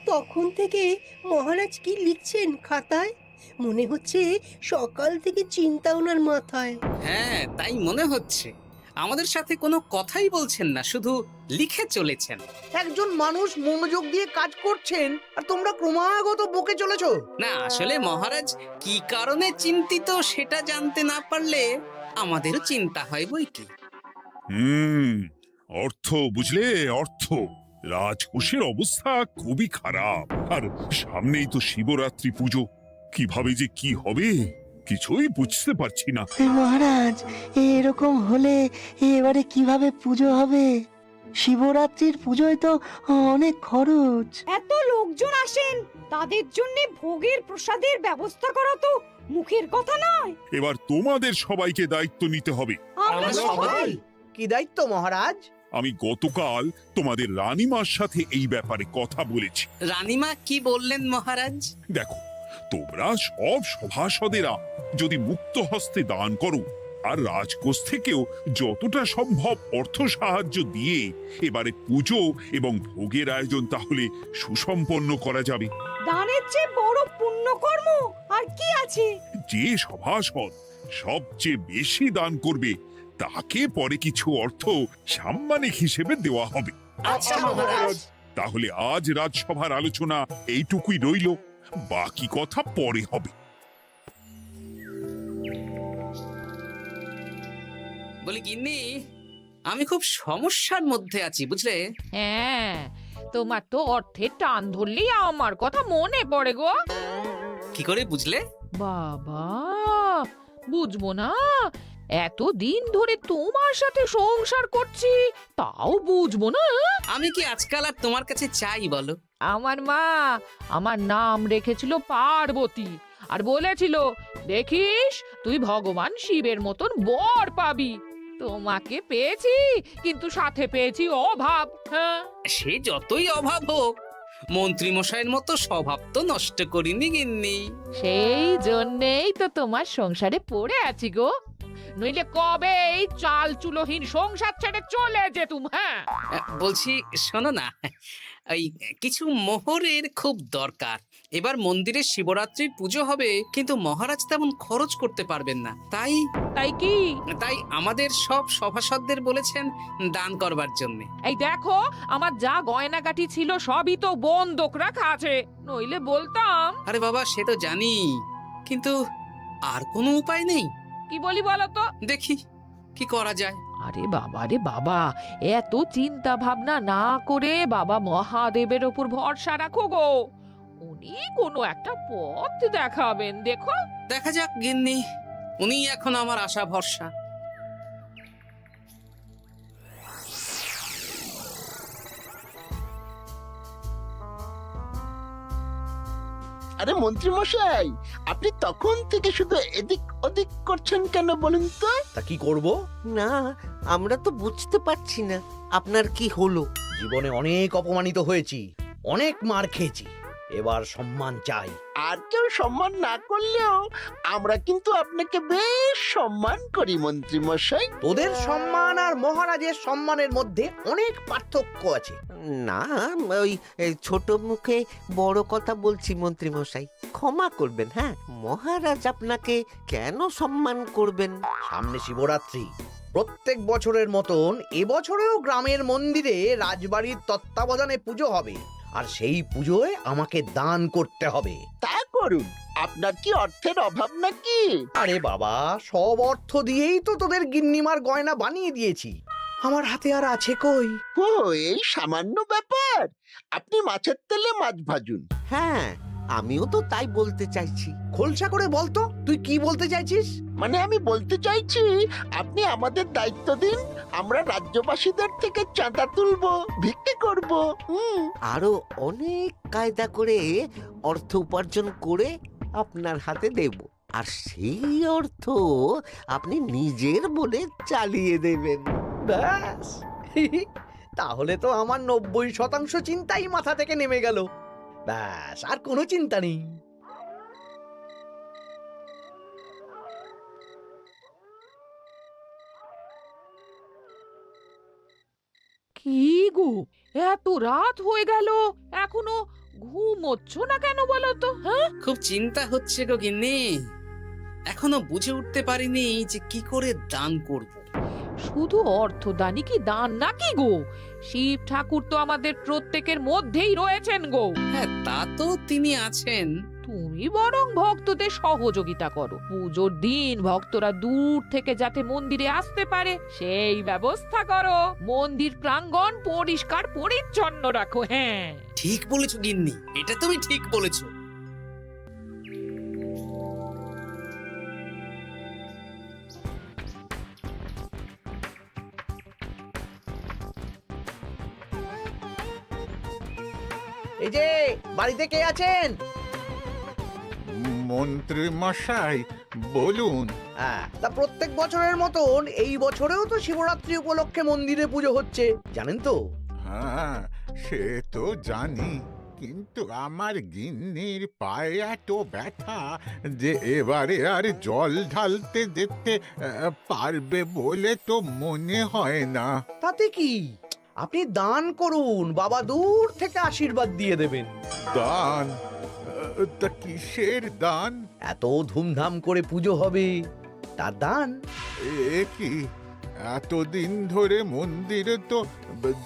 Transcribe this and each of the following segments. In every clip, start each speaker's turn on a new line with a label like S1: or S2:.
S1: তখন থেকে মহারাজ কি লিখছেন খাতায়? মনে হচ্ছে সকাল থেকে চিন্তা ওনার মাথায়।
S2: হ্যাঁ, তাই মনে হচ্ছে। আমাদের সাথে কোনো কথাই বলছেন না, শুধু লিখে চলেছেন।
S3: একজন মানুষ মনোযোগ দিয়ে কাজ করছেন আর তোমরা ক্রমাগত বকে চলেছো।
S2: না, আসলে মহারাজ কি কারণে চিন্তিত সেটা জানতে না পারলে আমাদেরও চিন্তা হয় বই কি।
S4: হুম অর্থ বুঝলে, অর্থ। রাজকোষের অবস্থা খুবই খারাপ। আর সামনেই তো শিবরাত্রি পুজো। কিভাবে যে কি হবে কিছুই বুঝতে পারছি না।
S5: মহারাজ, এরকম হলে এবারে কিভাবে পুজো হবে? শিবরাত্রির পুজোয় তো অনেক খরচ।
S6: এত লোকজন আসেন, তাদের জন্য ভোগের প্রসাদের ব্যবস্থা করা তো মুখের কথা নয়।
S4: এবার তোমাদের সবাইকে দায়িত্ব নিতে হবে।
S6: আমরা সবাই।
S3: কি দায়িত্ব মহারাজ?
S4: আমি গতকাল তোমাদের রানীমার সাথে এই ব্যাপারে কথা বলেছি।
S2: রানীমা কি বললেন মহারাজ?
S4: দেখো, তোমরা সব সভাসদেরা যদি মুক্ত হস্তে দান করো আর রাজকোষ থেকেও যতটা সম্ভব অর্থ সাহায্য দিয়ে এবারে পুজো এবং ভোগের আয়োজন তাহলে সুসম্পন্ন করা যাবে।
S6: দানের চেয়ে বড় পুণ্যকর্ম আর কি আছে?
S4: যে সভাসদ সবচেয়ে বেশি দান করবে তাকে পরে কিছু অর্থ সাম্মানিক হিসেবে দেওয়া হবে।
S6: আচ্ছা মহারাজ।
S4: তাহলে আজ রাজসভার আলোচনা এইটুকুই রইল, বাকি কথা পরে হবে।
S2: বলি গিন্নি, আমি খুব সমস্যার মধ্যে আছি বুঝলে।
S7: হ্যাঁ, তোমার তো অর্থের টান ধরলেই আমার কথা মনে পড়ে গো।
S2: কি করে বুঝলে?
S7: বাবা, বুঝবো না? এতদিন ধরে তোমার সাথে সংসার করছি, তাও বুঝবো না?
S2: আমি কি আজকাল আর তোমার কাছে চাই বলো?
S7: আমার মা আমার নাম রেখেছিল পার্বতী, আর বলেছিল দেখিস তুই ভগবান শিবের মতন বর পাবি। তোমাকে পেয়েছি, কিন্তু সাথে পেয়েছি অভাব। হ্যাঁ,
S2: সে যতই অভাব হোক, মন্ত্রী মশাইয়ের মতো স্বভাব তো নষ্ট করিনি গিন্নি।
S7: সেই জন্যেই তো তোমার সংসারে পড়ে আছি গো, নইলে কবে এই চাল চুলোহীন সংসার ছেড়ে চলে যেতুম। হ্যাঁ,
S2: বলছি শোনো না, এই কিছু মোহরের খুব দরকার। এবার মন্দিরে শিবরাত্রির পুজো হবে, কিন্তু মহারাজ তেমন খরচ করতে পারবেন না।
S7: তাই কি?
S2: তাই আমাদের সব সভাসদদের বলেছেন দান করবার জন্য।
S7: এই দেখো, আমার যা গয়নাগাটি ছিল সবই তো বন্ধক রাখা আছে, নইলে বলতাম।
S2: আরে বাবা, সে তো জানি, কিন্তু আর কোনো উপায় নেই।
S7: কি বলি বলো তো?
S2: দেখি কি করা যায়।
S7: আরে বাবা রে বাবা, এত চিন্তা ভাবনা না করে বাবা মহাদেবের ওপর ভরসা রাখো গো, উনি কোনো একটা পথ দেখাবেন। দেখো,
S2: দেখা যাক গিন্নি, উনি এখন আমার আশা ভরসা।
S8: আরে মন্ত্রী মশাই, আপনি তখন থেকে শুধু এদিক ওদিক করছেন কেন বলুন তো?
S3: তা কি করব? না, আমরা তো বুঝতে পারছি না আপনার কি হলো। জীবনে অনেক অপমানিত হয়েছি, অনেক মার খেয়েছি, এবার সম্মান চাই।
S8: আর কেউ সম্মান না করলেও আমরা কিন্তু আপনাকে বেশ সম্মান করি মন্ত্রী মশাই।
S3: তোদের সম্মান আর মহারাজের সম্মানের মধ্যে অনেক পার্থক্য আছে।
S9: না, ওই ছোট মুখে বড় কথা বলছি মন্ত্রী মশাই, ক্ষমা করবেন। হ্যাঁ, মহারাজ আপনাকে কেন সম্মান করবেন?
S3: সামনে শিবরাত্রি, প্রত্যেক বছরের মতন এবছরেও গ্রামের মন্দিরে রাজবাড়ির তত্ত্বাবধানে পুজো হবে, আর সেই পুজোয় আমাকে দান করতে হবে।
S8: তা করুন, আপনার কি অর্থের অভাব নাকি?
S3: আরে বাবা, সব অর্থ দিয়েই তো তোদের গিন্নিমার গয়না বানিয়ে দিয়েছি, আমার হাতে আর আছে কই?
S8: ও, এই সামান্য ব্যাপার। আপনি মাছের তেলে মাছ ভাজুন।
S9: হ্যাঁ, আমিও তো তাই বলতে চাইছি।
S3: খোলসা করে বলতো তুই কি বলতে চাইছিস?
S8: মানে আমি বলতে চাইছি, আপনি আমাদের দায়িত্ব দিন, আমরা রাজ্যবাসীদের থেকে চাঁদা তুলবো, ভিক্ষে করব।
S9: আরো অনেক কায়দা করে অর্থ উপার্জন করে আপনার হাতে দেব, আর সেই অর্থ আপনি নিজের বলে চালিয়ে দেবেন।
S3: ব্যাস, তাহলে তো আমার 90% চিন্তাই মাথা থেকে নেমে গেল। ব্যাস, আর কোনো চিন্তা নেই।
S7: কি গো, এত রাত হয়ে গেল, এখনো ঘুমোচ্ছ না কেন বলো তো? হ্যাঁ,
S2: খুব চিন্তা হচ্ছে গো গিন্নি। এখনো বুঝে উঠতে পারিনি যে কি করে দান করব।
S7: শুধু অর্থদানই কি দান নাকি গো? শিব ঠাকুর তো আমাদের প্রত্যেকের মধ্যেই রয়েছেন গো।
S2: হ্যাঁ, তা তো তিনি আছেন।
S7: তুমি বরং ভক্তদের সহযোগিতা করো। পুজোর দিন ভক্তরা দূর থেকে যাতে মন্দিরে আসতে পারে সেই ব্যবস্থা করো। মন্দির প্রাঙ্গণ পরিষ্কার পরিচ্ছন্ন রাখো। হ্যাঁ,
S2: ঠিক বলেছো গিন্নি, এটা তুমি ঠিক বলেছো।
S3: এই যে বাড়িতে কে আছেন?
S8: মন্ত্রী মশাই বলুন।
S3: তা প্রত্যেক বছরের মতন এই বছরেও তো শিবরাত্রি উপলক্ষে মন্দিরে পুজো হচ্ছে, জানেন তো?
S8: হ্যাঁ, সে তো জানি, কিন্তু আমার গিন্নির পায়ে এত ব্যথা যে এবারে আর জল ঢালতে যেতে পারবে বলে তো মনে হয় না।
S3: তাতে কি, আপনি দান করুন, বাবা দূর থেকে আশীর্বাদ দিয়ে দেবেন।
S8: দান? তা কিসের দান?
S3: এত ধুমধাম করে পুজো হবে, তার দান।
S8: এ কি, এতদিন ধরে মন্দিরে তো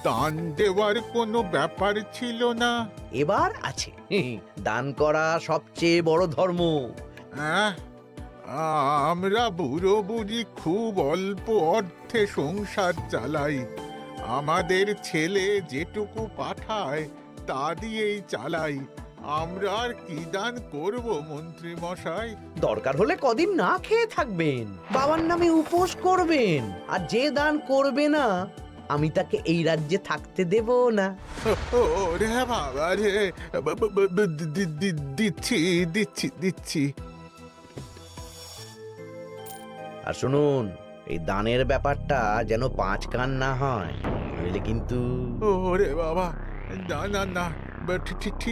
S8: দান দেওয়ার কোনো ব্যাপার ছিল না।
S3: এবার আছে। দান করা সবচেয়ে বড় ধর্ম।
S8: আহ, আমরা বুড়ো বুড়ি খুব অল্প অর্থে সংসার চালাই। আমাদের ছেলে যেটুকু পাঠায় তা দিয়েই চালাই। আমরা আর কি দান করব মন্ত্রী মশাই?
S3: দরকার হলে কদিন না খেয়ে থাকবেন, বাবার নামে উপোস করবেন, আর যে দান করবে না আমি তাকে এই রাজ্যে থাকতে দেব না।
S8: ওরে বাবা রে, দিচ্ছি দিচ্ছি দিচ্ছি।
S3: আর শুনুন, এই দানের ব্যাপারটা যেন 5 কান না হয়, নইলে কিন্তু।
S8: ওরে বাবা, না না না,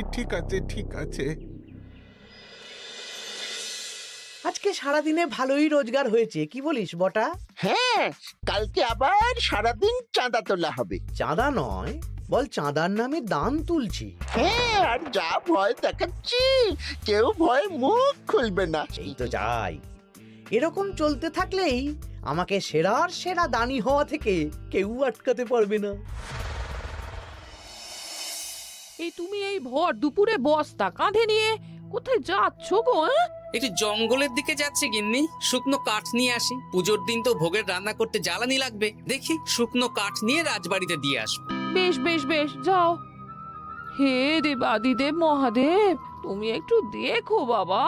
S8: ঠিক আছে ঠিক আছে।
S3: আজকে সারাদিনে ভালোই রোজগার হয়েছে, কি বলিস বটা?
S10: হ্যাঁ, কালকে আবার সারাদিন চাঁদা তোলা হবে।
S3: চাঁদা নয়, বল চাঁদার নামে দান তুলছি।
S10: হ্যাঁ, আর যা ভয় দেখাচ্ছি, কেউ ভয় মুখ খুলবে না।
S3: এই তো যাই, এরকম চলতে থাকলেই আমাকে সেরার সেরা দানি হওয়া থেকে কেউ আটকাতে পারবে না।
S7: এই তুমি এই ভর দুপুরে বস্তা কাঁধে নিয়ে কোথায় যাচ্ছ গো?
S2: একটু জঙ্গলের দিকে যাচ্ছে গিন্নি, শুকনো কাঠ নিয়ে আসি। পুজোর দিন তো ভোগের রান্না করতে জ্বালানি লাগবে, দেখি শুকনো কাঠ নিয়ে রাজবাড়িতে দিয়ে আসবো।
S7: বেশ বেশ বেশ, যাও। হে দেবাদিদেব মহাদেব, তুমি একটু দেখো বাবা।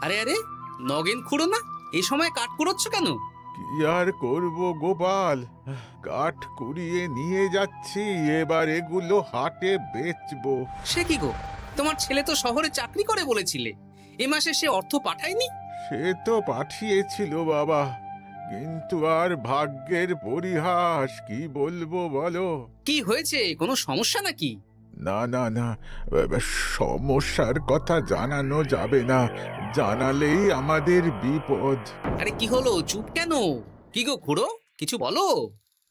S2: আরে আরে, নগেন খুঁড়ো না, এই সময় কাঠ কুড়োচ্ছ কেন?
S8: কি আর করব গোপাল, কাঠ কুড়িয়ে নিয়ে যাচ্ছি, এবার এগুলো হাটে বেচবো।
S2: সে কি গো, তোমার ছেলে তো শহরে চাকরি করে বলেছিলে, এ মাসে সে অর্থ পাঠায়নি?
S8: সে তো পাঠিয়েছিল বাবা, কিন্তু আর ভাগ্যের পরিহাস, কি বলবো বলো।
S2: কি হয়েছে, কোনো সমস্যা নাকি?
S8: না না না, সমস্যার কথা জানানো যাবে না, জানালেই আমাদের বিপদ।
S2: আরে কি হলো, চুপ কেন? কি গো খুড়ো, কিছু বলো।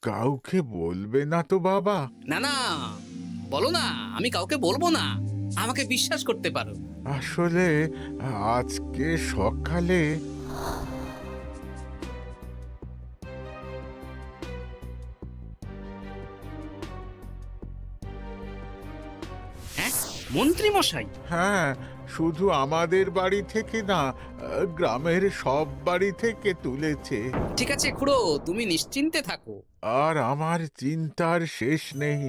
S8: কাউকে বলবে না তো বাবা?
S2: না না, বলো না, আমি কাউকে বলবো না, আমাকে বিশ্বাস করতে পারো।
S8: আসলে আজকে সকালে
S2: হ্যাঁ, মন্ত্রী মশাই?
S8: হ্যাঁ, শুধু আমাদের বাড়ি থেকে না, গ্রামের সব বাড়ি থেকে তুলেছে।
S2: ঠিক আছে খুড়ো, তুমি নিশ্চিন্তে থাকো।
S8: আর আমার চিন্তার শেষ নেই।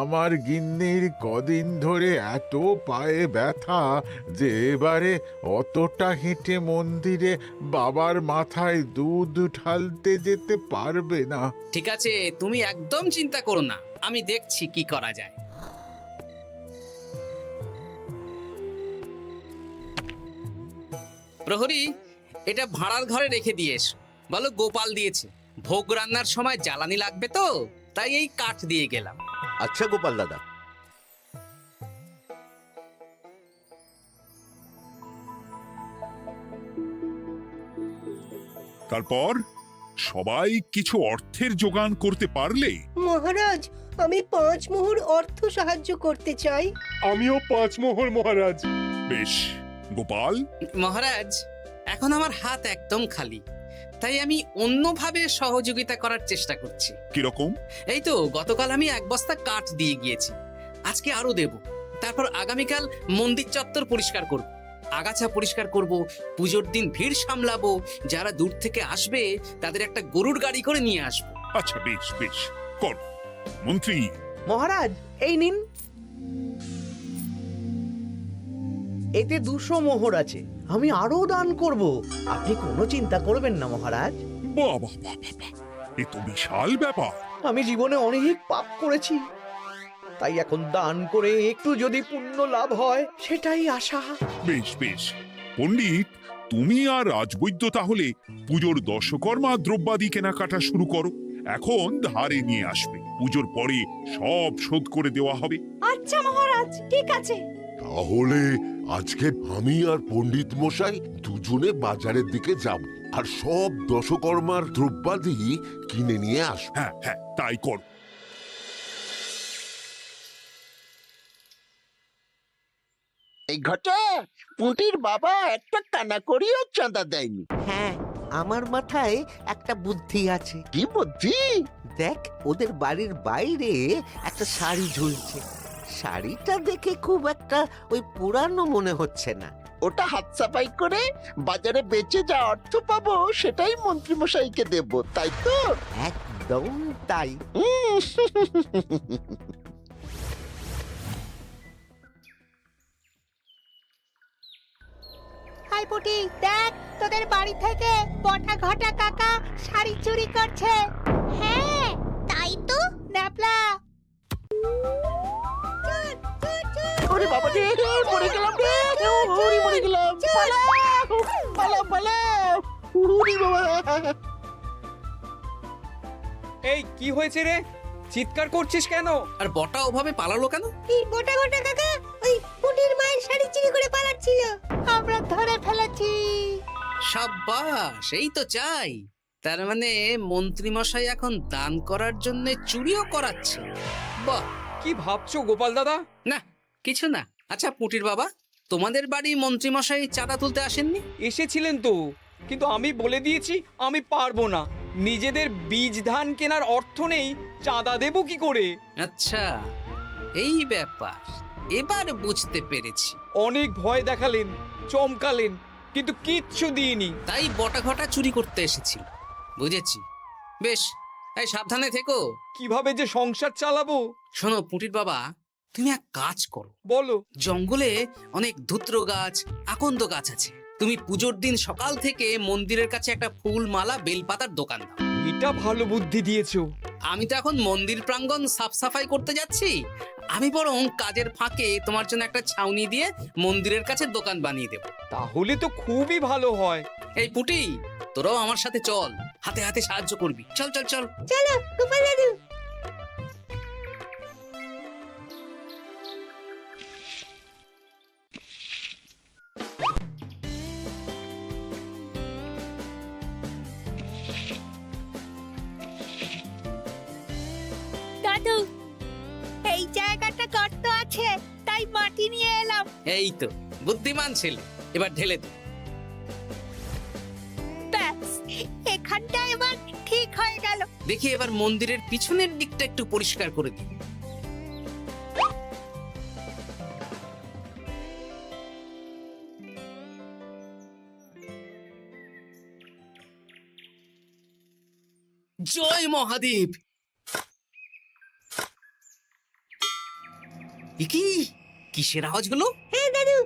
S8: আমার গিন্নির কদিন ধরে এত পায়ে ব্যথা যে এবারে অতটা হেঁটে মন্দিরে বাবার মাথায় দুধ ঢালতে যেতে পারবে না।
S2: ঠিক আছে, তুমি একদম চিন্তা করো না, আমি দেখছি কি করা যায়। প্রহরী, এটা ভাড়ার ঘরে রেখে দিয়ে এসো। বলো গোপাল দিয়েছে, ভোগ রান্নার সময় জ্বালানি লাগবে তো, তাই এই কাঠ দিয়ে গেলাম।
S9: আচ্ছা গোপাল দাদা।
S4: তারপর সবাই কিছু অর্থের যোগান করতে পারলে
S1: মহারাজ, আমি 5 মোহর অর্থ সাহায্য করতে চাই।
S11: আমিও 5 মোহর মহারাজ।
S4: বেশ। গোপাল,
S2: মহারাজ, এখন আমার হাত একদম খালি, তাই আমি অন্যভাবে সহযোগিতা করার চেষ্টা করছি।
S4: কিরকম?
S2: এই তো গতকাল আমি 1 বস্তা কাঠ দিয়ে গিয়েছি, আজকে আরো দেব। তারপর আগামীকাল মন্দির চত্বর পরিষ্কার করব, আগাছা পরিষ্কার করব, পুজোর দিন ভিড় সামলাবো, যারা দূর থেকে আসবে তাদের একটা গরুর গাড়ি করে নিয়ে আসবো।
S4: আচ্ছা, বেশ বেশ, কর। মন্ত্রী,
S3: মহারাজ, এই নিন। এতে 200 মোহর আছে, আমি আরো দান করব, আপনি কোনো চিন্তা করবেন না মহারাজ।
S4: বাহ বাহ বাহ বাহ বাহ, এ তো বিশাল ব্যাপার।
S3: আমি জীবনে অনেক পাপ করেছি, তাই এখন দান করে একটু যদি পুণ্য লাভ হয় সেটাই আশা।
S4: বেশ বেশ, পণ্ডিত, তুমি আর রাজবৈদ্য তাহলে পুজোর দশকর্মা দ্রব্যাদি কেনাকাটা শুরু করো। এখন ধারে নিয়ে আসবে, পুজোর পরে সব শোধ করে দেওয়া হবে।
S6: আচ্ছা মহারাজ, ঠিক আছে।
S11: তাহলে আজকে আমি আর পণ্ডিত মশাই দুজনে বাজারের দিকে যাব আর সব দশকর্মার দ্রব্যাদি কিনে নিয়ে আসব।
S4: হ্যাঁ হ্যাঁ, তাই কর।
S10: এই ঘটা পুঁটির বাবা একটা কানা করিও চাঁদা দেয়নি।
S9: হ্যাঁ, আমার মাথায় একটা বুদ্ধি আছে।
S10: কি বুদ্ধি?
S9: দেখ, ওদের বাড়ির বাইরে একটা শাড়ি ঝুলছে। শাড়িটা দেখে খুব একটা ওই পুরানো মনে হচ্ছে না।
S10: ওটা হাত সাফাই করে বাজারে বেচে যা অর্থ পাবো সেটাই মন্ত্রী মশাইকে দেব, তাই তো?
S9: একদম তাই।
S6: হাই পুটি, দেখ তোদের বাড়ি থেকে বটা ঘটা কাকা শাড়ি চুরি করছে। হ্যাঁ তাই তো। ন্যাপলা,
S10: ওরে বাবা রে, মরে গেলাম রে, ওরে মরে গেলাম। পালাও পালাও পালাও, উড়ি বাবা।
S12: এই কি হয়েছে রে? চিৎকার করছিস কেন?
S2: আর বটা ওভাবে পালালো কেন?
S1: এই বটা বটা কাকা ওই পুটির মায়ের শাড়ি চুরি করে পালাচ্ছিল, আমরা ধরে ফেলেছি।
S2: সাব্বাস, এই তো চাই। তার মানে মন্ত্রী মশাই এখন দান করার জন্য চুরিও করাচ্ছে। বাহ!
S12: কি ভাবছো গোপাল দাদা?
S2: না, কিছু না। আচ্ছা পুটির বাবা, তোমাদের বাড়ি মন্ত্রী মশাই চাঁদা তুলতে আসেননি?
S12: এসেছিলেন তো, কিন্তু আমি বলে দিয়েছি আমি পারবো না। নিজেদের বীজ ধান কেনার অর্থ নেই, চাঁদা দেবো কি করে?
S2: আচ্ছা, এই ব্যাপার, এবার বুঝতে পেরেছি।
S12: অনেক ভয় দেখালেন, চমকালেন, কিন্তু কিচ্ছু দিইনি।
S2: তাই বটা ঘটা চুরি করতে এসেছি, বুঝেছি। বেশ, এই সাবধানে থেকো।
S12: কিভাবে যে সংসার চালাবো?
S2: শোনো পুটির বাবা, তুমি এক কাজ করো।
S12: বলো।
S2: জঙ্গলে অনেক ধুত্র গাছ, আকন্দ গাছ আছে। তুমি পুজোর দিন সকাল থেকে মন্দিরের কাছে একটা ফুল মালা বেলপাতার দোকান দাও।
S12: এটা ভালো বুদ্ধি দিয়েছো।
S2: আমি তো এখন মন্দির প্রাঙ্গণ সাফ সাফাই করতে যাচ্ছি, আমি বরং কাজের ফাঁকে তোমার জন্য একটা ছাউনি দিয়ে মন্দিরের কাছে দোকান বানিয়ে দেব।
S12: তাহলে তো খুবই ভালো হয়।
S2: এই পুটি, তোরাও আমার সাথে চল, হাতে হাতে সাহায্য করবি। চল চল চল।
S1: চলো গোপাল দাদু।
S6: দাদু, এই জায়গাটা গর্ত আছে, তাই মাটি নিয়ে এলাম।
S2: এই তো বুদ্ধিমান ছেলে, এবার ঢেলে দে।
S6: ব্যাস, এখানটা এবার ঠিক হয়ে গেল।
S2: দেখি এবার মন্দিরের পিছনের দিকটা একটু পরিষ্কার করে দিই। জয় মহাদেব। কি কিসের আওয়াজ হলো?
S1: হ্যাঁ দাদু,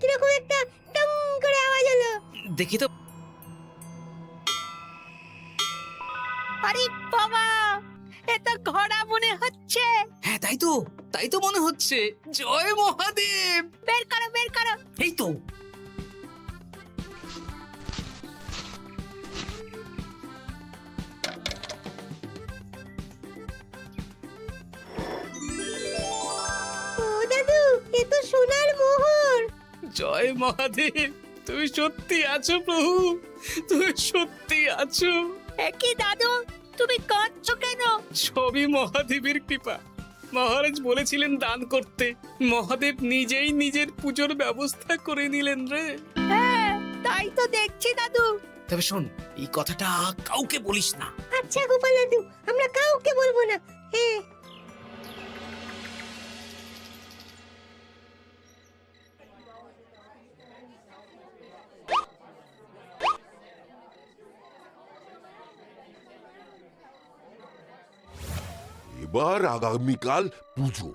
S1: কিরকম একটা টং করে আওয়াজ হলো।
S2: দেখি তো।
S6: আরে বাবা, এটা ঘোড়া মনে হচ্ছে।
S2: হ্যাঁ তাই তো মনে হচ্ছে। জয় মহাদেব।
S6: বের করো বের করো।
S2: এই তো।
S1: ও দাদু, এ তো সোনার মোহর।
S2: জয় মহাদেব, তুমি সত্যি আছো প্রভু। তুমি সত্যি আছো?
S6: একই দাদু, তুমি কাঁদছো কেন?
S2: সবই মহাদেবের কৃপা। মহারাজ বলেছিলেন দান করতে, মহাদেব নিজেই নিজের পুজোর ব্যবস্থা করে নিলেন রে।
S6: হ্যাঁ, তাই তো দেখছি দাদু।
S2: তবে শোন, এই কথাটা কাউকে বলিস না।
S1: আচ্ছা গোপাল দাদু, আমরা কাউকে বলবো না। হ্যাঁ।
S11: এবার আগামীকাল পুজো।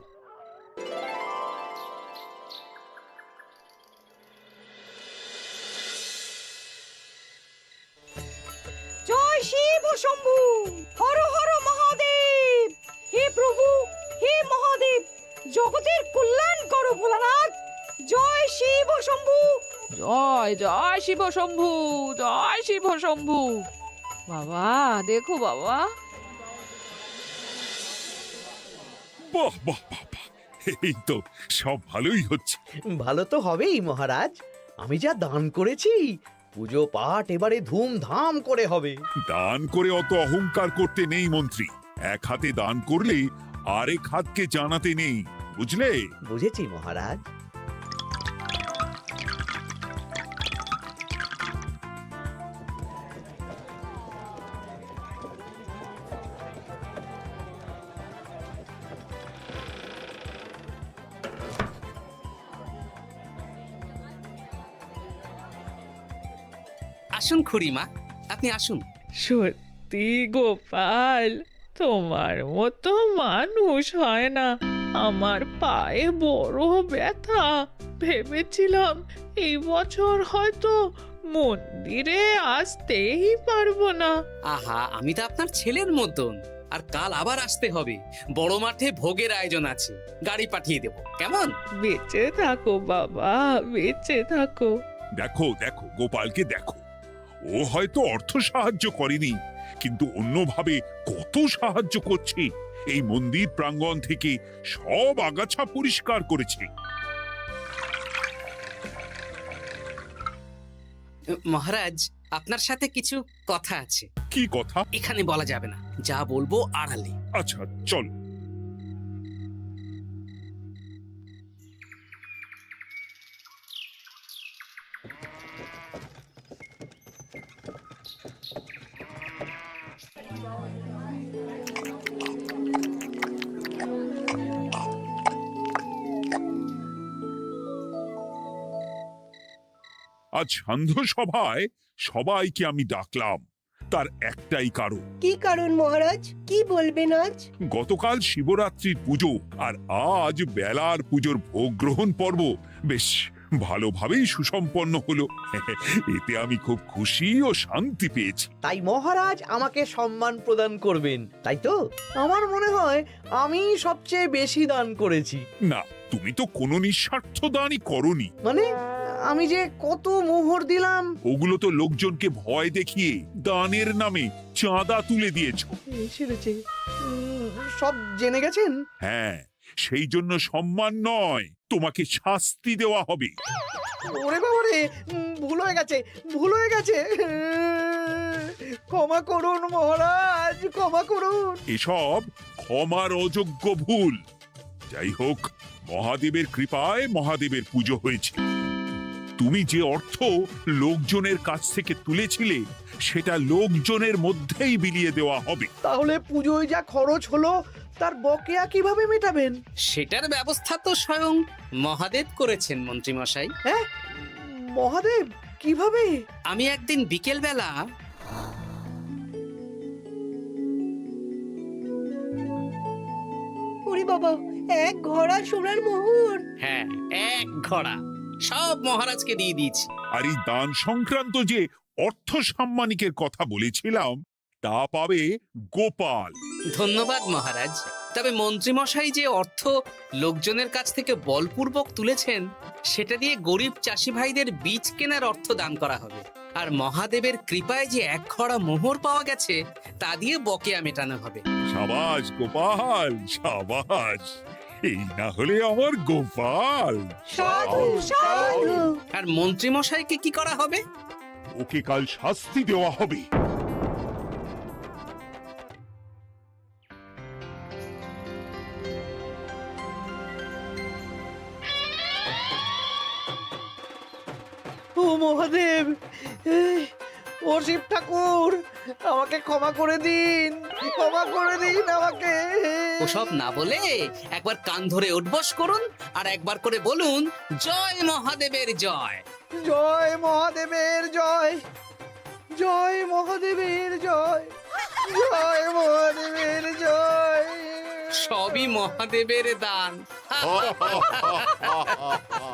S6: জয় শিব শম্ভু, হর হর মহাদেব। হে প্রভু, হে মহাদেব, জগতের কল্যাণ করো ভোলানাথ। জয় শিব শম্ভু।
S7: জয় জয় শিব শম্ভু, জয় শিব শম্ভু। বাবা দেখো বাবা,
S4: বাহ বাহ বাহ বাহ, এই তো সব ভালোই হচ্ছে।
S3: ভালো তো হবেই মহারাজ। আমি যা দান করেছি, পুজো পাঠ এবারে ধুমধাম করে হবে।
S4: দান করে অত অহংকার করতে নেই মন্ত্রী। এক হাতে দান করলে আরেক হাতকে জানাতে নেই, বুঝলে?
S3: বুঝেছি মহারাজ।
S2: আসুন খুড়িমা, আপনি আসুন।
S7: সত্যি গোপাল, তোমার মতো মানুষ হয় না। আমার পায়ে বড় ব্যথা, ভেবেছিলাম এই বছর হয়তো মন্দিরে আসতেই পারবো না।
S2: আহা, আমি তো আপনার ছেলের মতন। আর কাল আবার আসতে হবে, বড় মাঠে ভোগের আয়োজন আছে, গাড়ি পাঠিয়ে দেব, কেমন?
S7: বেঁচে থাকো বাবা, বেঁচে থাকো।
S4: দেখো দেখো গোপালকে দেখো, ও হয়তো অর্থ সাহায্য করেনি, কিন্তু অন্যভাবে কত সাহায্য করছে। এই মন্দির প্রাঙ্গণ থেকে সব আগাছা পরিষ্কার করেছে।
S2: মহারাজ, আপনার সাথে কিছু কথা আছে।
S4: কি কথা?
S2: এখানে বলা যাবে না, যা বলবো আড়ালে।
S4: আচ্ছা চল। আজ সান্ধ্য সভায় সবাইকে আমি ডাকলাম, তার একটাই কারণ।
S1: কি কারণ মহারাজ? কি বলবেন আজ?
S4: গতকাল শিবরাত্রির পুজো আর আজ বেলার পুজোর ভোগ গ্রহণ পর্ব বেশ ভালোভাবেই সুসম্পন্ন হলো। এতে আমি খুব খুশি ও শান্তি পেয়েছি।
S3: তাই মহারাজ আমাকে সম্মান প্রদান করবেন, তাই তো? আমার মনে হয় আমি সবচেয়ে বেশি দান করেছি।
S4: না, তুমি তো কোনো নিঃস্বার্থ দানই করনি।
S3: মানে আমি যে কত মোহর দিলাম।
S4: ওগুলো তো লোকজনকে ভয় দেখিয়ে দানের নামে চাঁদা তুলে দিয়েছো।
S3: সেরেছে, সব জেনে গেছেন।
S4: হ্যাঁ, সেই জন্য সম্মান নয়, তোমাকে শাস্তি দেওয়া হবে।
S3: ওরে বাবা রে, ভুল হয়ে গেছে, ভুল হয়ে গেছে। ক্ষমা করুন মহারাজ, ক্ষমা করুন।
S4: এসব ক্ষমার অযোগ্য ভুল। যাই হোক, মহাদেবের কৃপায় মহাদেবের পুজো হয়েছে। তুমি যে অর্থ লোকজনের কাছ থেকে তুলেছিলে সেটা লোকজনের মধ্যেই বিলিয়ে দেওয়া হবে।
S3: তাহলে পুজোয় যা খরচ হলো তার বকেয়া কিভাবে মেটাবেন?
S2: সেটার ব্যবস্থা তো স্বয়ং মহাদেব করেছেন মন্ত্রী মশাই।
S3: হ্যাঁ, মহাদেব কিভাবে?
S2: আমি একদিন বিকেল বেলা
S1: ওরে বাবা, এক ঘোড়া সোনার মোহর।
S2: হ্যাঁ, এক ঘোড়া সব মহারাজকে দিয়ে দিয়েছি।
S4: আর এই দান সংক্রান্ত যে অর্থ সাম্মানিকের কথা বলেছিলাম তা পাবে গোপাল।
S2: ধন্যবাদ মহারাজ। তবে মন্ত্রীমশাই যে অর্থ লোকজনের কাছ থেকে বলপূর্বক তুলেছেন সেটা দিয়ে গরিব চাষি ভাইদের বীজ কেনার অর্থ দান করা হবে। আর মহাদেবের কৃপায় যে এক খড়া মোহর পাওয়া গেছে তা দিয়ে বকেয়া মেটানো হবে।
S4: সাবাস গোপাল, সাবাস। এই না হলে আমার গোপাল।
S1: সাধু সাধু।
S2: আর মন্ত্রীমশাইকে কি করা হবে?
S4: ওকে কাল শাস্তি দেওয়া হবে।
S10: ও মহাদেব, ও শিব ঠাকুর, আমাকে ক্ষমা করে দিন, ক্ষমা করে দিন আমাকে।
S2: ওসব না বলে একবার কান ধরে উঠবস করুন আর একবার করে বলুন জয় মহাদেবের জয়।
S10: জয় মহাদেবের জয়, জয় মহাদেবের জয়, জয় মহাদেবের জয়।
S2: সবই মহাদেবের দান।